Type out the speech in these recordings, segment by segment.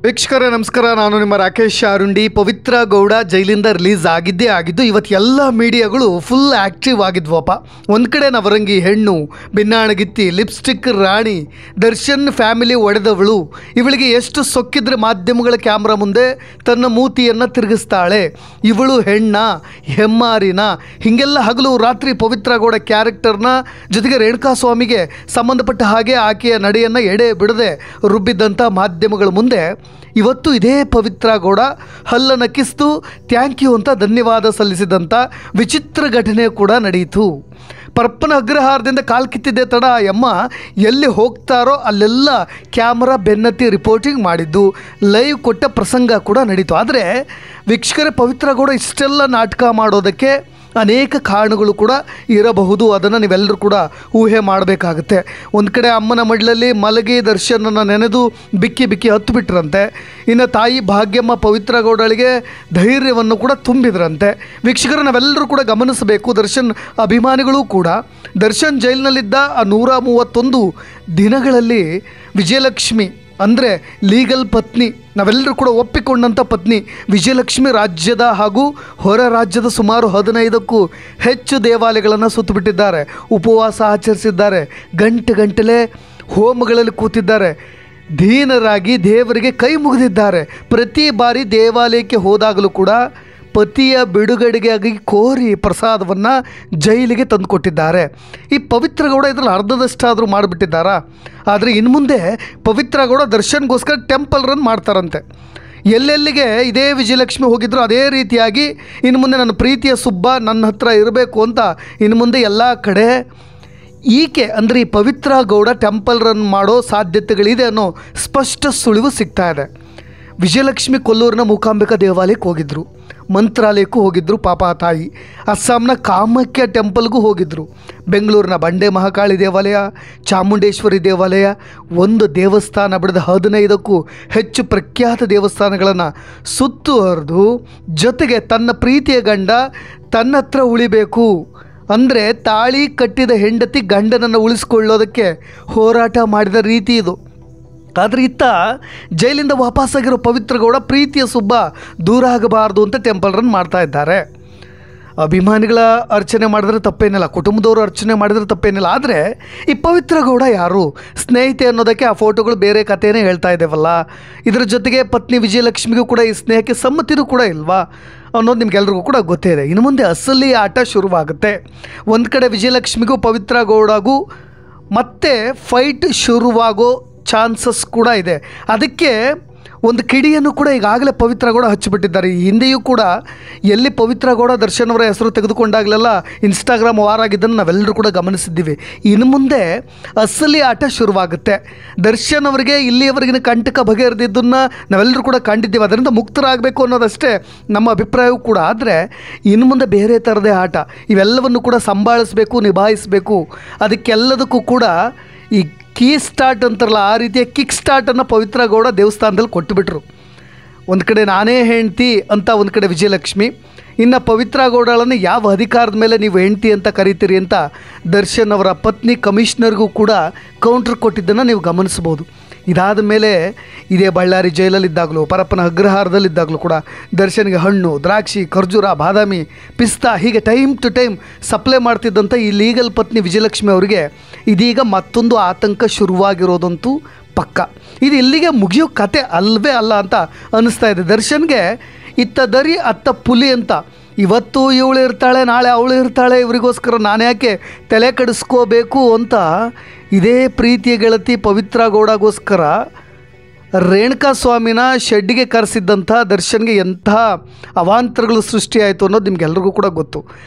ವೀಕ್ಷಕರೇ ನಮಸ್ಕಾರ, ನಾನು ನಿಮ್ಮ ರಾಕೇಶ್ ಅರುಂಡಿ. ಪವಿತ್ರ ಗೌಡ ಜೈಲಿಂದ ರಿಲೀಸ್ ಆಗಿದ್ದು ಇವತ್ತು ಎಲ್ಲ ಮೀಡಿಯಾಗಳು ಫುಲ್ ಆ್ಯಕ್ಟಿವ್ ಆಗಿದ್ವಪ್ಪ. ಒಂದು ಕಡೆ ನವರಂಗಿ ಹೆಣ್ಣು, ಭಿನ್ನಾಣಗಿತ್ತಿ, ಲಿಪ್ಸ್ಟಿಕ್ ರಾಣಿ, ದರ್ಶನ್ ಫ್ಯಾಮಿಲಿ ಒಡೆದವಳು, ಇವಳಿಗೆ ಎಷ್ಟು ಸೊಕ್ಕಿದ್ರೆ ಮಾಧ್ಯಮಗಳ ಕ್ಯಾಮ್ರಾ ಮುಂದೆ ತನ್ನ ಮೂತಿಯನ್ನು ತಿರುಗಿಸ್ತಾಳೆ, ಇವಳು ಹೆಣ್ಣ ಹೆಮ್ಮಾರಿನ, ಹೀಗೆಲ್ಲ ಹಗಲು ರಾತ್ರಿ ಪವಿತ್ರ ಗೌಡ ಕ್ಯಾರೆಕ್ಟರ್ನ ಜೊತೆಗೆ ರೇಣುಕಾಸ್ವಾಮಿಗೆ ಸಂಬಂಧಪಟ್ಟ ಹಾಗೆ ಆಕೆಯ ನಡೆಯನ್ನು ಎಡೆ ಬಿಡದೆ ರುಬ್ಬಿದ್ದಂಥ ಮಾಧ್ಯಮಗಳ ಮುಂದೆ ಇವತ್ತು ಇದೇ ಪವಿತ್ರ ಗೌಡ ಹಲ್ಲನ್ನು ಕಿಸ್ತು ಥ್ಯಾಂಕ್ ಯು ಅಂತ ಧನ್ಯವಾದ ಸಲ್ಲಿಸಿದಂಥ ವಿಚಿತ್ರ ಘಟನೆ ಕೂಡ ನಡೆಯಿತು. ಪರಪ್ಪನ ಅಗ್ರಹಾರದಿಂದ ಕಾಲು ಕಿತ್ತಿದ್ದೆ ತಡ ಎಮ್ಮ ಎಲ್ಲಿ ಹೋಗ್ತಾರೋ ಅಲ್ಲೆಲ್ಲ ಕ್ಯಾಮ್ರಾ ಬೆನ್ನತ್ತಿ ರಿಪೋರ್ಟಿಂಗ್ ಮಾಡಿದ್ದು, ಲೈವ್ ಕೊಟ್ಟ ಪ್ರಸಂಗ ಕೂಡ ನಡೀತು. ಆದರೆ ವೀಕ್ಷಕರೇ, ಪವಿತ್ರ ಗೌಡ ಇಷ್ಟೆಲ್ಲ ನಾಟಕ ಮಾಡೋದಕ್ಕೆ ಅನೇಕ ಕಾರಣಗಳು ಕೂಡ ಇರಬಹುದು. ಅದನ್ನು ನೀವೆಲ್ಲರೂ ಕೂಡ ಊಹೆ ಮಾಡಬೇಕಾಗುತ್ತೆ. ಒಂದು ಕಡೆ ಅಮ್ಮನ ಮಡ್ಲಲ್ಲಿ ಮಲಗಿ ದರ್ಶನನ್ನು ನೆನೆದು ಬಿಕ್ಕಿ ಬಿಕ್ಕಿ ಹತ್ತು ಬಿಟ್ರಂತೆ. ಇನ್ನು ತಾಯಿ ಭಾಗ್ಯಮ್ಮ ಪವಿತ್ರ ಗೌಡಳಿಗೆ ಧೈರ್ಯವನ್ನು ಕೂಡ ತುಂಬಿದ್ರಂತೆ. ವೀಕ್ಷಕರು, ನಾವೆಲ್ಲರೂ ಕೂಡ ಗಮನಿಸಬೇಕು, ದರ್ಶನ್ ಅಭಿಮಾನಿಗಳು ಕೂಡ ದರ್ಶನ್ ಜೈಲಿನಲ್ಲಿದ್ದ ಆ 131 ದಿನಗಳಲ್ಲಿ ವಿಜಯಲಕ್ಷ್ಮಿ ಅಂದರೆ ಲೀಗಲ್ ಪತ್ನಿ, ನಾವೆಲ್ಲರೂ ಕೂಡ ಒಪ್ಪಿಕೊಂಡಂಥ ಪತ್ನಿ ವಿಜಯಲಕ್ಷ್ಮಿ ರಾಜ್ಯದ ಹಾಗೂ ಹೊರ ರಾಜ್ಯದ ಸುಮಾರು 15ಕ್ಕೂ ಹೆಚ್ಚು ದೇವಾಲಯಗಳನ್ನು ಸುತ್ತುಬಿಟ್ಟಿದ್ದಾರೆ, ಉಪವಾಸ ಆಚರಿಸಿದ್ದಾರೆ, ಗಂಟೆಗಟ್ಟಲೆ ಹೋಮಗಳಲ್ಲಿ ಕೂತಿದ್ದಾರೆ, ದೀನರಾಗಿ ದೇವರಿಗೆ ಕೈ ಮುಗಿದಿದ್ದಾರೆ. ಪ್ರತಿ ಬಾರಿ ದೇವಾಲಯಕ್ಕೆ ಹೋದಾಗಲೂ ಕೂಡ ಪತಿಯ ಬಿಡುಗಡೆಗಾಗಿ ಕೋರಿ ಪ್ರಸಾದವನ್ನು ಜೈಲಿಗೆ ತಂದುಕೊಟ್ಟಿದ್ದಾರೆ. ಈ ಪವಿತ್ರ ಗೌಡ ಇದರಲ್ಲಿ ಅರ್ಧದಷ್ಟಾದರೂ ಮಾಡಿಬಿಟ್ಟಿದ್ದಾರಾ? ಆದರೆ ಇನ್ನು ಮುಂದೆ ಪವಿತ್ರ ಗೌಡ ದರ್ಶನ್ಗೋಸ್ಕರ ಟೆಂಪಲ್ ರನ್ ಮಾಡ್ತಾರಂತೆ. ಎಲ್ಲೆಲ್ಲಿಗೆ ಇದೇ ವಿಜಯಲಕ್ಷ್ಮಿ ಹೋಗಿದ್ರು ಅದೇ ರೀತಿಯಾಗಿ ಇನ್ನು ಮುಂದೆ ನನ್ನ ಪ್ರೀತಿಯ ಸುಬ್ಬ ನನ್ನ ಹತ್ರ ಇರಬೇಕು ಅಂತ ಇನ್ನು ಮುಂದೆ ಎಲ್ಲ ಕಡೆ ಈಕೆ ಅಂದರೆ ಈ ಪವಿತ್ರ ಗೌಡ ಟೆಂಪಲ್ ರನ್ ಮಾಡೋ ಸಾಧ್ಯತೆಗಳಿದೆ ಅನ್ನೋ ಸ್ಪಷ್ಟ ಸುಳಿವು ಸಿಗ್ತಾ ಇದೆ. ವಿಜಯಲಕ್ಷ್ಮಿ ಕೊಲ್ಲೂರಿನ ಮೂಕಾಂಬಿಕಾ ದೇವಾಲಯಕ್ಕೆ ಹೋಗಿದ್ದರು, ಮಂತ್ರಾಲಯಕ್ಕೂ ಹೋಗಿದ್ದರು ಪಾಪ ತಾಯಿ, ಅಸ್ಸಾಂನ ಕಾಮಾಖ್ಯ ಟೆಂಪಲ್ಗೂ ಹೋಗಿದ್ದರು, ಬೆಂಗಳೂರಿನ ಬಂಡೆ ಮಹಾಕಾಳಿ ದೇವಾಲಯ, ಚಾಮುಂಡೇಶ್ವರಿ ದೇವಾಲಯ, ಒಂದು ದೇವಸ್ಥಾನ ಬಿಡದ 15ಕ್ಕೂ ಹೆಚ್ಚು ಪ್ರಖ್ಯಾತ ದೇವಸ್ಥಾನಗಳನ್ನು ಸುತ್ತುವರೆದು ಜೊತೆಗೆ ತನ್ನ ಪ್ರೀತಿಯ ಗಂಡ ತನ್ನ ಹತ್ರ ಉಳಿಬೇಕು ಅಂದರೆ ತಾಳಿ ಕಟ್ಟಿದ ಹೆಂಡತಿ ಗಂಡನನ್ನು ಉಳಿಸ್ಕೊಳ್ಳೋದಕ್ಕೆ ಹೋರಾಟ ಮಾಡಿದ ರೀತಿ ಇದು. ಆದರೆ ಇತ್ತ ಜೈಲಿಂದ ವಾಪಸ್ಸಾಗಿರೋ ಪವಿತ್ರ ಗೌಡ ಪ್ರೀತಿಯ ಸುಬ್ಬ ದೂರ ಆಗಬಾರ್ದು ಅಂತ ಟೆಂಪಲ್ ರನ್ ಮಾಡ್ತಾ ಇದ್ದಾರೆ. ಅಭಿಮಾನಿಗಳ ಅರ್ಚನೆ ಮಾಡಿದ್ರೆ ತಪ್ಪೇನಿಲ್ಲ, ಕುಟುಂಬದವರು ಅರ್ಚನೆ ಮಾಡಿದ್ರೆ ತಪ್ಪೇನಿಲ್ಲ. ಆದರೆ ಈ ಪವಿತ್ರ ಗೌಡ ಯಾರು, ಸ್ನೇಹಿತೆ ಅನ್ನೋದಕ್ಕೆ ಆ ಫೋಟೋಗಳು ಬೇರೆ ಕಥೆಯೇ ಹೇಳ್ತಾ ಇದ್ದೇವಲ್ಲ. ಇದರ ಜೊತೆಗೆ ಪತ್ನಿ ವಿಜಯಲಕ್ಷ್ಮಿಗೂ ಕೂಡ ಈ ಸ್ನೇಹಕ್ಕೆ ಸಮ್ಮತಿನೂ ಕೂಡ ಇಲ್ವಾ ಅನ್ನೋದು ನಿಮ್ಗೆಲ್ರಿಗೂ ಕೂಡ ಗೊತ್ತೇ ಇದೆ. ಇನ್ನು ಮುಂದೆ ಅಸಲಿ ಆಟ ಶುರುವಾಗುತ್ತೆ. ಒಂದು ಕಡೆ ವಿಜಯಲಕ್ಷ್ಮಿಗೂ ಪವಿತ್ರ ಗೌಡಗೂ ಮತ್ತೆ ಫೈಟ್ ಶುರುವಾಗೋ ಚಾನ್ಸಸ್ ಕೂಡ ಇದೆ. ಅದಕ್ಕೆ ಒಂದು ಕಿಡಿಯನ್ನು ಕೂಡ ಈಗಾಗಲೇ ಪವಿತ್ರ ಗೌಡ ಹಚ್ಚಿಬಿಟ್ಟಿದ್ದಾರೆ. ಈ ಹಿಂದೆಯೂ ಕೂಡ ಎಲ್ಲಿ ಪವಿತ್ರ ಗೌಡ ದರ್ಶನ್ ಅವರ ಹೆಸರು ತೆಗೆದುಕೊಂಡಾಗಲೆಲ್ಲ ಇನ್ಸ್ಟಾಗ್ರಾಮ್ ವಾರ್ ಆಗಿದ್ದನ್ನು ನಾವೆಲ್ಲರೂ ಕೂಡ ಗಮನಿಸಿದ್ದೀವಿ. ಇನ್ನು ಮುಂದೆ ಅಸಲಿ ಆಟ ಶುರುವಾಗುತ್ತೆ. ದರ್ಶನ್ ಅವರಿಗೆ ಇಲ್ಲಿಯವರೆಗಿನ ಕಂಟಕ ಬಗೆಹರಿದಿದ್ದನ್ನು ನಾವೆಲ್ಲರೂ ಕೂಡ ಕಂಡಿದ್ದೀವಿ, ಅದರಿಂದ ಮುಕ್ತರಾಗಬೇಕು ಅನ್ನೋದಷ್ಟೇ ನಮ್ಮ ಅಭಿಪ್ರಾಯವೂ ಕೂಡ. ಆದರೆ ಇನ್ನು ಮುಂದೆ ಬೇರೆ ಥರದೇ ಆಟ, ಇವೆಲ್ಲವನ್ನು ಕೂಡ ಸಂಭಾಳಿಸಬೇಕು, ನಿಭಾಯಿಸಬೇಕು. ಅದಕ್ಕೆಲ್ಲದಕ್ಕೂ ಕೂಡ ಈ ಕೀ ಸ್ಟಾರ್ಟ್ ಅಂತಾರಲ್ಲ, ಆ ರೀತಿಯ ಕಿಕ್ ಸ್ಟಾರ್ಟನ್ನು ಪವಿತ್ರ ಗೌಡ ದೇವಸ್ಥಾನದಲ್ಲಿ ಕೊಟ್ಟುಬಿಟ್ರು. ಒಂದು ಕಡೆ ನಾನೇ ಹೆಂಡ್ತಿ ಅಂತ ಒಂದು ಕಡೆ ವಿಜಯಲಕ್ಷ್ಮಿ, ಇನ್ನು ಪವಿತ್ರ ಗೌಡಳನ್ನು ಯಾವ ಅಧಿಕಾರದ ಮೇಲೆ ನೀವು ಹೆಂಡ್ತಿ ಅಂತ ಕರಿತೀರಿ ಅಂತ ದರ್ಶನ್ ಅವರ ಪತ್ನಿ ಕಮಿಷನರ್ಗೂ ಕೂಡ ಕೌಂಟ್ರ್ ಕೊಟ್ಟಿದ್ದನ್ನು ನೀವು ಗಮನಿಸ್ಬೋದು. ಇದಾದ ಮೇಲೆ ಇದೇ ಬಳ್ಳಾರಿ ಜೈಲಲ್ಲಿದ್ದಾಗಲೂ ಪರಪ್ಪನ ಅಗ್ರಹಾರದಲ್ಲಿದ್ದಾಗಲೂ ಕೂಡ ದರ್ಶನ್ಗೆ ಹಣ್ಣು, ದ್ರಾಕ್ಷಿ, ಖರ್ಜೂರ, ಬಾದಾಮಿ, ಪಿಸ್ತಾ ಹೀಗೆ ಟೈಮ್ ಟು ಟೈಮ್ ಸಪ್ಲೈ ಮಾಡ್ತಿದ್ದಂಥ ಈ ಲೀಗಲ್ ಪತ್ನಿ ವಿಜಯಲಕ್ಷ್ಮಿ ಅವರಿಗೆ ಇದೀಗ ಮತ್ತೊಂದು ಆತಂಕ ಶುರುವಾಗಿರೋದಂತೂ ಪಕ್ಕ. ಇದು ಇಲ್ಲಿಗೆ ಮುಗಿಯೋ ಕತೆ ಅಲ್ವೇ ಅಲ್ಲ ಅಂತ ಅನ್ನಿಸ್ತಾ ಇದೆ. ದರ್ಶನ್ಗೆ ಇತ್ತ ದರಿ ಅತ್ತ ಪುಲಿ ಅಂತ, ಇವತ್ತು ಇವಳು ಇರ್ತಾಳೆ, ನಾಳೆ ಅವಳು ಇರ್ತಾಳೆ, ಇವರಿಗೋಸ್ಕರ ನಾನು ಯಾಕೆ ತಲೆ ಕೆಡಿಸ್ಕೋಬೇಕು ಅಂತ ಇದೇ ಪ್ರೀತಿಯ ಗೆಳತಿ ಪವಿತ್ರ ಗೌಡಗೋಸ್ಕರ ರೇಣುಕಾಸ್ವಾಮಿನ ಶೆಡ್ಡಿಗೆ ಕರೆಸಿದ್ದಂಥ ದರ್ಶನ್ಗೆ ಎಂಥ ಅವಾಂತರಗಳು ಸೃಷ್ಟಿಯಾಯಿತು ಅನ್ನೋದು ನಿಮಗೆಲ್ರಿಗೂ ಕೂಡ ಗೊತ್ತು.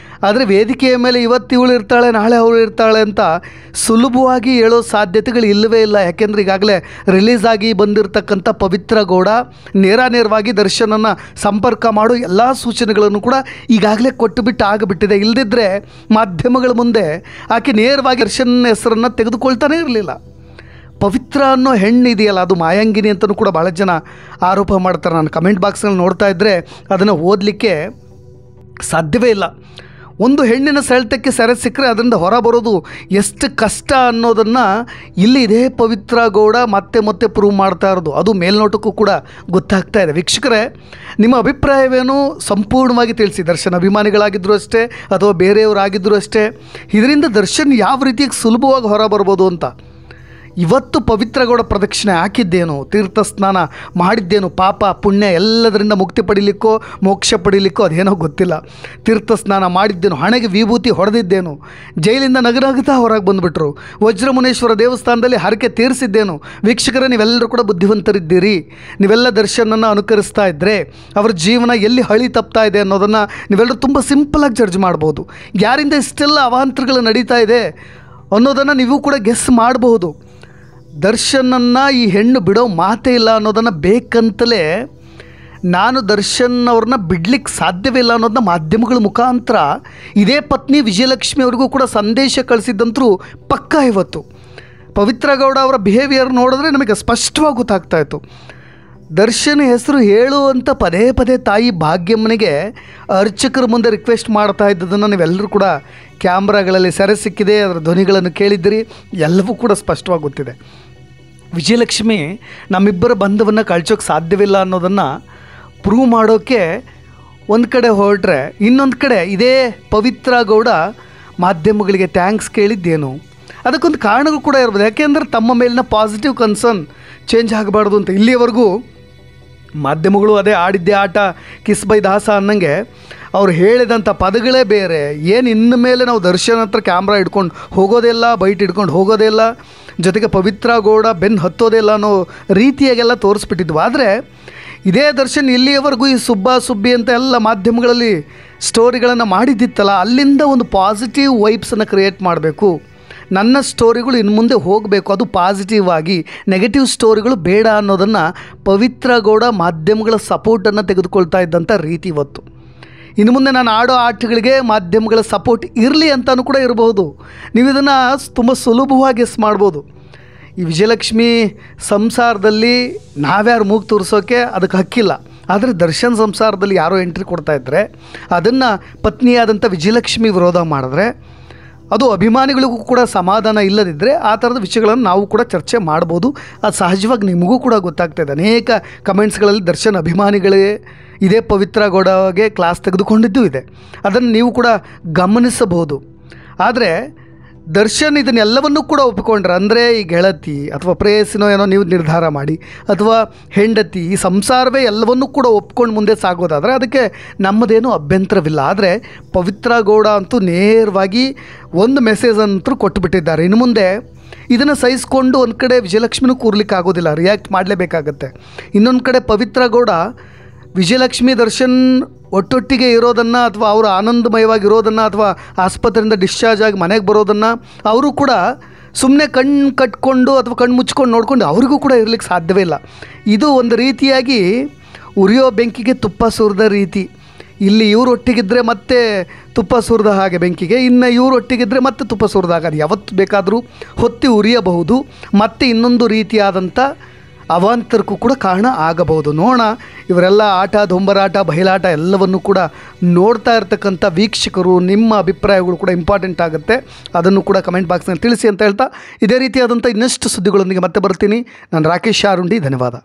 ಆದರೆ ವೇದಿಕೆಯ ಮೇಲೆ ಇವತ್ತು ಇವಳು ಇರ್ತಾಳೆ, ನಾಳೆ ಅವಳು ಇರ್ತಾಳೆ ಅಂತ ಸುಲಭವಾಗಿ ಹೇಳೋ ಸಾಧ್ಯತೆಗಳು ಇಲ್ಲವೇ ಇಲ್ಲ. ಯಾಕೆಂದರೆ ಈಗಾಗಲೇ ರಿಲೀಸ್ ಆಗಿ ಬಂದಿರತಕ್ಕಂಥ ಪವಿತ್ರ ಗೌಡ ನೇರವಾಗಿ ದರ್ಶನನ್ನು ಸಂಪರ್ಕ ಮಾಡೋ ಎಲ್ಲ ಸೂಚನೆಗಳನ್ನು ಕೂಡ ಈಗಾಗಲೇ ಕೊಟ್ಟುಬಿಟ್ಟು ಆಗಿಬಿಟ್ಟಿದೆ. ಇಲ್ಲದಿದ್ದರೆ ಮಾಧ್ಯಮಗಳ ಮುಂದೆ ಆಕೆ ನೇರವಾಗಿ ದರ್ಶನ್ ಹೆಸರನ್ನು ತೆಗೆದುಕೊಳ್ತಾನೇ ಇರಲಿಲ್ಲ. ಪವಿತ್ರ ಅನ್ನೋ ಹೆಣ್ಣು ಇದೆಯಲ್ಲ, ಅದು ಮಾಯಾಂಗಿನಿ ಅಂತಲೂ ಕೂಡ ಭಾಳ ಜನ ಆರೋಪ ಮಾಡ್ತಾರೆ. ನಾನು ಕಮೆಂಟ್ ಬಾಕ್ಸ್ನಲ್ಲಿ ನೋಡ್ತಾ ಇದ್ದರೆ ಅದನ್ನು ಓದಲಿಕ್ಕೆ ಸಾಧ್ಯವೇ ಇಲ್ಲ. ಒಂದು ಹೆಣ್ಣಿನ ಸೆಳೆತಕ್ಕೆ ಸೆರೆ ಸಿಕ್ಕರೆ ಅದರಿಂದ ಹೊರ ಬರೋದು ಎಷ್ಟು ಕಷ್ಟ ಅನ್ನೋದನ್ನು ಇಲ್ಲಿ ಇದೇ ಪವಿತ್ರ ಗೌಡ ಮತ್ತೆ ಮತ್ತೆ ಪ್ರೂವ್ ಮಾಡ್ತಾ ಇರೋದು. ಅದು ಮೇಲ್ನೋಟಕ್ಕೂ ಕೂಡ ಗೊತ್ತಾಗ್ತಾ ಇದೆ. ವೀಕ್ಷಕರೇ, ನಿಮ್ಮ ಅಭಿಪ್ರಾಯವೇನು ಸಂಪೂರ್ಣವಾಗಿ ತಿಳಿಸಿ. ದರ್ಶನ್ ಅಭಿಮಾನಿಗಳಾಗಿದ್ದರೂ ಅಷ್ಟೇ ಅಥವಾ ಬೇರೆಯವರಾಗಿದ್ದರೂ ಅಷ್ಟೇ, ಇದರಿಂದ ದರ್ಶನ್ ಯಾವ ರೀತಿಯಾಗಿ ಸುಲಭವಾಗಿ ಹೊರ ಬರ್ಬೋದು ಅಂತ. ಇವತ್ತು ಪವಿತ್ರ ಗೌಡ ಪ್ರದಕ್ಷಿಣೆ ಹಾಕಿದ್ದೇನು, ತೀರ್ಥ ಸ್ನಾನ ಮಾಡಿದ್ದೇನು, ಪಾಪ ಪುಣ್ಯ ಎಲ್ಲದರಿಂದ ಮುಕ್ತಿ ಪಡಿಲಿಕ್ಕೋ ಮೋಕ್ಷ ಪಡಿಲಿಕ್ಕೋ ಅದೇನೋ ಗೊತ್ತಿಲ್ಲ. ತೀರ್ಥ ಸ್ನಾನ ಮಾಡಿದ್ದೇನು, ಹಣೆಗೆ ವಿಭೂತಿ ಹೊಡೆದಿದ್ದೇನು, ಜೈಲಿಂದ ನಗನಗುತ್ತಾ ಹೊರಗೆ ಬಂದುಬಿಟ್ರು, ವಜ್ರಮುನೇಶ್ವರ ದೇವಸ್ಥಾನದಲ್ಲಿ ಹರಕೆ ತೀರಿಸಿದ್ದೇನು. ವೀಕ್ಷಕರೇ, ನೀವೆಲ್ಲರೂ ಕೂಡ ಬುದ್ಧಿವಂತರಿದ್ದೀರಿ. ನೀವೆಲ್ಲ ದರ್ಶನನ್ನು ಅನುಕರಿಸ್ತಾ ಇದ್ದರೆ ಅವರ ಜೀವನ ಎಲ್ಲಿ ಹಳಿ ತಪ್ತಾ ಇದೆ ಅನ್ನೋದನ್ನು ನೀವೆಲ್ಲರೂ ತುಂಬ ಸಿಂಪಲಾಗಿ ಜಡ್ಜ್ ಮಾಡ್ಬೋದು. ಯಾರಿಂದ ಇಷ್ಟೆಲ್ಲ ಅವಾಂತರಗಳು ನಡೀತಾ ಇದೆ ಅನ್ನೋದನ್ನು ನೀವು ಕೂಡ ಗೆಸ್ ಮಾಡಬಹುದು. ದರ್ಶನನ್ನು ಈ ಹೆಣ್ಣು ಬಿಡೋ ಮಾತೇ ಇಲ್ಲ ಅನ್ನೋದನ್ನು ಬೇಕಂತಲೇ ನಾನು ದರ್ಶನ್ ಅವ್ರನ್ನ ಬಿಡ್ಲಿಕ್ಕೆ ಸಾಧ್ಯವೇ ಇಲ್ಲ ಅನ್ನೋದನ್ನ ಮಾಧ್ಯಮಗಳ ಮುಖಾಂತರ ಇದೇ ಪತ್ನಿ ವಿಜಯಲಕ್ಷ್ಮಿ ಅವ್ರಿಗೂ ಕೂಡ ಸಂದೇಶ ಕಳಿಸಿದ್ದಂತರೂ ಪಕ್ಕಾ. ಇವತ್ತು ಪವಿತ್ರ ಗೌಡ ಅವರ ಬಿಹೇವಿಯರ್ ನೋಡಿದ್ರೆ ನಮಗೆ ಸ್ಪಷ್ಟವಾಗಿ ಗೊತ್ತಾಗ್ತಾಯಿತ್ತು. ದರ್ಶನ್ ಹೆಸರು ಹೇಳುವಂಥ ಪದೇ ಪದೇ ತಾಯಿ ಭಾಗ್ಯಮ್ಮನಿಗೆ ಅರ್ಚಕರ ಮುಂದೆ ರಿಕ್ವೆಸ್ಟ್ ಮಾಡ್ತಾ ಇದ್ದದನ್ನು ನೀವೆಲ್ಲರೂ ಕೂಡ ಕ್ಯಾಮ್ರಾಗಳಲ್ಲಿ ಸೆರೆ ಸಿಕ್ಕಿದೆ, ಅದರ ಧ್ವನಿಗಳನ್ನು ಕೇಳಿದ್ದೀರಿ, ಎಲ್ಲವೂ ಕೂಡ ಸ್ಪಷ್ಟವಾಗಿ ಗೊತ್ತಿದೆ. ವಿಜಯಲಕ್ಷ್ಮಿ ನಮ್ಮಿಬ್ಬರ ಬಂಧವನ್ನು ಕಳ್ಚೋಕ್ಕೆ ಸಾಧ್ಯವಿಲ್ಲ ಅನ್ನೋದನ್ನು ಪ್ರೂವ್ ಮಾಡೋಕ್ಕೆ ಒಂದು ಕಡೆ ಹೊರಟ್ರೆ, ಇನ್ನೊಂದು ಕಡೆ ಇದೇ ಪವಿತ್ರ ಗೌಡ ಮಾಧ್ಯಮಗಳಿಗೆ ಥ್ಯಾಂಕ್ಸ್ ಕೇಳಿದ್ದೇನು. ಅದಕ್ಕೊಂದು ಕಾರಣಗಳು ಕೂಡ ಇರ್ಬೋದು. ಯಾಕೆಂದರೆ ತಮ್ಮ ಮೇಲಿನ ಪಾಸಿಟಿವ್ ಕನ್ಸರ್ನ್ ಚೇಂಜ್ ಆಗಬಾರ್ದು ಅಂತ. ಇಲ್ಲಿಯವರೆಗೂ ಮಾಧ್ಯಮಗಳು ಅದೇ ಆಡಿದ್ದೇ ಆಟ ಕಿಸ್ ಬೈ ದಾಸ ಅನ್ನಂಗೆ ಅವ್ರು ಹೇಳಿದಂಥ ಪದಗಳೇ ಬೇರೆ. ಏನು ಇನ್ನು ಮೇಲೆ ನಾವು ದರ್ಶನ್ ಹತ್ರ ಕ್ಯಾಮ್ರಾ ಇಟ್ಕೊಂಡು ಹೋಗೋದೇ ಇಲ್ಲ, ಬೈಟ್ ಇಟ್ಕೊಂಡು ಹೋಗೋದೇ ಇಲ್ಲ, ಜೊತೆಗೆ ಪವಿತ್ರ ಗೌಡ ಬೆನ್ನು ಹತ್ತೋದೇ ಇಲ್ಲ ಅನ್ನೋ ರೀತಿಯಾಗೆಲ್ಲ ತೋರಿಸ್ಬಿಟ್ಟಿದ್ವು. ಆದರೆ ಇದೇ ದರ್ಶನ್ ಇಲ್ಲಿಯವರೆಗೂ ಈ ಸುಬ್ಬಿ ಅಂತ ಎಲ್ಲ ಮಾಧ್ಯಮಗಳಲ್ಲಿ ಸ್ಟೋರಿಗಳನ್ನು ಮಾಡಿದ್ದಿತ್ತಲ್ಲ, ಅಲ್ಲಿಂದ ಒಂದು ಪಾಸಿಟಿವ್ ವೈಬ್ಸನ್ನು ಕ್ರಿಯೇಟ್ ಮಾಡಬೇಕು. ನನ್ನ ಸ್ಟೋರಿಗಳು ಇನ್ನು ಮುಂದೆ ಹೋಗಬೇಕು, ಅದು ಪಾಸಿಟಿವ್ ಆಗಿ, ನೆಗೆಟಿವ್ ಸ್ಟೋರಿಗಳು ಬೇಡ ಅನ್ನೋದನ್ನು ಪವಿತ್ರ ಗೌಡ ಮಾಧ್ಯಮಗಳ ಸಪೋರ್ಟನ್ನು ತೆಗೆದುಕೊಳ್ತಾ ಇದ್ದಂಥ ರೀತಿ ಇವತ್ತು. ಇನ್ನು ಮುಂದೆ ನಾನು ಆಡೋ ಆಟಗಳಿಗೆ ಮಾಧ್ಯಮಗಳ ಸಪೋರ್ಟ್ ಇರಲಿ ಅಂತಲೂ ಕೂಡ ಇರಬಹುದು. ನೀವು ಇದನ್ನು ತುಂಬ ಸುಲಭವಾಗಿ ಗೆಸ್ ಮಾಡ್ಬೋದು. ಈ ವಿಜಯಲಕ್ಷ್ಮಿ ಸಂಸಾರದಲ್ಲಿ ನಾವ್ಯಾರು ಮೂಗು ತೋರಿಸೋಕ್ಕೆ ಅದಕ್ಕೆ ಹಕ್ಕಿಲ್ಲ. ಆದರೆ ದರ್ಶನ್ ಸಂಸಾರದಲ್ಲಿ ಯಾರೋ ಎಂಟ್ರಿ ಕೊಡ್ತಾ ಇದ್ದರೆ ಅದನ್ನು ಪತ್ನಿಯಾದಂಥ ವಿಜಯಲಕ್ಷ್ಮಿ ವಿರೋಧ ಮಾಡಿದ್ರೆ, ಅದು ಅಭಿಮಾನಿಗಳಿಗೂ ಕೂಡ ಸಮಾಧಾನ ಇಲ್ಲದಿದ್ದರೆ ಆ ಥರದ ವಿಷಯಗಳನ್ನು ನಾವು ಕೂಡ ಚರ್ಚೆ ಮಾಡ್ಬೋದು. ಅದು ಸಹಜವಾಗಿ ನಿಮಗೂ ಕೂಡ ಗೊತ್ತಾಗ್ತಾಯಿದೆ. ಅನೇಕ ಕಮೆಂಟ್ಸ್ಗಳಲ್ಲಿ ದರ್ಶನ್ ಅಭಿಮಾನಿಗಳೇ ಇದೇ ಪವಿತ್ರ ಗೌಡಗೆ ಕ್ಲಾಸ್ ತೆಗೆದುಕೊಂಡಿದ್ದೂ ಇದೆ. ಅದನ್ನು ನೀವು ಕೂಡ ಗಮನಿಸಬಹುದು. ಆದರೆ ದರ್ಶನ್ ಇದನ್ನೆಲ್ಲವನ್ನೂ ಕೂಡ ಒಪ್ಪಿಕೊಂಡ್ರೆ, ಅಂದರೆ ಈ ಗೆಳತಿ ಅಥವಾ ಪ್ರೇಯಸಿನೋ ಏನೋ ನೀವು ನಿರ್ಧಾರ ಮಾಡಿ, ಅಥವಾ ಹೆಂಡತಿ, ಈ ಸಂಸಾರವೇ ಎಲ್ಲವನ್ನೂ ಕೂಡ ಒಪ್ಕೊಂಡು ಮುಂದೆ ಸಾಗೋದಾದರೆ ಅದಕ್ಕೆ ನಮ್ಮದೇನೂ ಅಭ್ಯಂತರವಿಲ್ಲ. ಆದರೆ ಪವಿತ್ರ ಗೌಡ ಅಂತೂ ನೇರವಾಗಿ ಒಂದು ಮೆಸೇಜ್ ಅಂತೂ ಕೊಟ್ಟುಬಿಟ್ಟಿದ್ದಾರೆ. ಇನ್ನು ಮುಂದೆ ಇದನ್ನು ಸಹಿಸ್ಕೊಂಡು ಒಂದು ಕಡೆ ವಿಜಯಲಕ್ಷ್ಮಿನೂ ಕೂರ್ಲಿಕ್ಕೆ ಆಗೋದಿಲ್ಲ, ರಿಯಾಕ್ಟ್ ಮಾಡಲೇಬೇಕಾಗತ್ತೆ. ಇನ್ನೊಂದು ಕಡೆ ಪವಿತ್ರ ಗೌಡ ವಿಜಯಲಕ್ಷ್ಮಿ ದರ್ಶನ್ ಒಟ್ಟೊಟ್ಟಿಗೆ ಇರೋದನ್ನು ಅಥವಾ ಅವರು ಆನಂದಮಯವಾಗಿರೋದನ್ನು ಅಥವಾ ಆಸ್ಪತ್ರೆಯಿಂದ ಡಿಸ್ಚಾರ್ಜ್ ಆಗಿ ಮನೆಗೆ ಬರೋದನ್ನು ಅವರು ಕೂಡ ಸುಮ್ಮನೆ ಕಣ್ಣು ಕಟ್ಕೊಂಡು ಅಥವಾ ಕಣ್ಣು ಮುಚ್ಕೊಂಡು ನೋಡಿಕೊಂಡು ಅವರಿಗೂ ಕೂಡ ಇರಲಿಕ್ಕೆ ಸಾಧ್ಯವೇ ಇಲ್ಲ. ಇದು ಒಂದು ರೀತಿಯಾಗಿ ಉರಿಯೋ ಬೆಂಕಿಗೆ ತುಪ್ಪ ಸುರಿದ ರೀತಿ. ಇಲ್ಲಿ ಇವರು ಒಟ್ಟಿಗಿದ್ದರೆ ಮತ್ತೆ ತುಪ್ಪ ಸುರಿದ ಹಾಗೆ ಬೆಂಕಿಗೆ, ಇನ್ನು ಇವರು ಒಟ್ಟಿಗಿದ್ದರೆ ಮತ್ತೆ ತುಪ್ಪ ಸುರಿದಾಗ ಅದು ಯಾವತ್ತು ಬೇಕಾದರೂ ಹೊತ್ತಿ ಉರಿಯಬಹುದು. ಮತ್ತು ಇನ್ನೊಂದು ರೀತಿಯಾದಂಥ ಅವಾಂತರಕ್ಕೂ ಕೂಡ ಕಾರಣ ಆಗಬಹುದು. ನೋಡೋಣ, ಇವರೆಲ್ಲ ಆಟ, ದೊಂಬರಾಟ, ಬಯಲಾಟ ಎಲ್ಲವನ್ನು ಕೂಡ ನೋಡ್ತಾ ಇರ್ತಕ್ಕಂಥ ವೀಕ್ಷಕರು, ನಿಮ್ಮ ಅಭಿಪ್ರಾಯಗಳು ಕೂಡ ಇಂಪಾರ್ಟೆಂಟ್ ಆಗುತ್ತೆ. ಅದನ್ನು ಕೂಡ ಕಮೆಂಟ್ ಬಾಕ್ಸ್ನಲ್ಲಿ ತಿಳಿಸಿ ಅಂತ ಹೇಳ್ತಾ, ಇದೇ ರೀತಿಯಾದಂಥ ಇನ್ನಷ್ಟು ಸುದ್ದಿಗಳೊಂದಿಗೆ ಮತ್ತೆ ಬರ್ತೀನಿ. ನಾನು ರಾಕೇಶ್ ಆರುಂಡಿ, ಧನ್ಯವಾದ.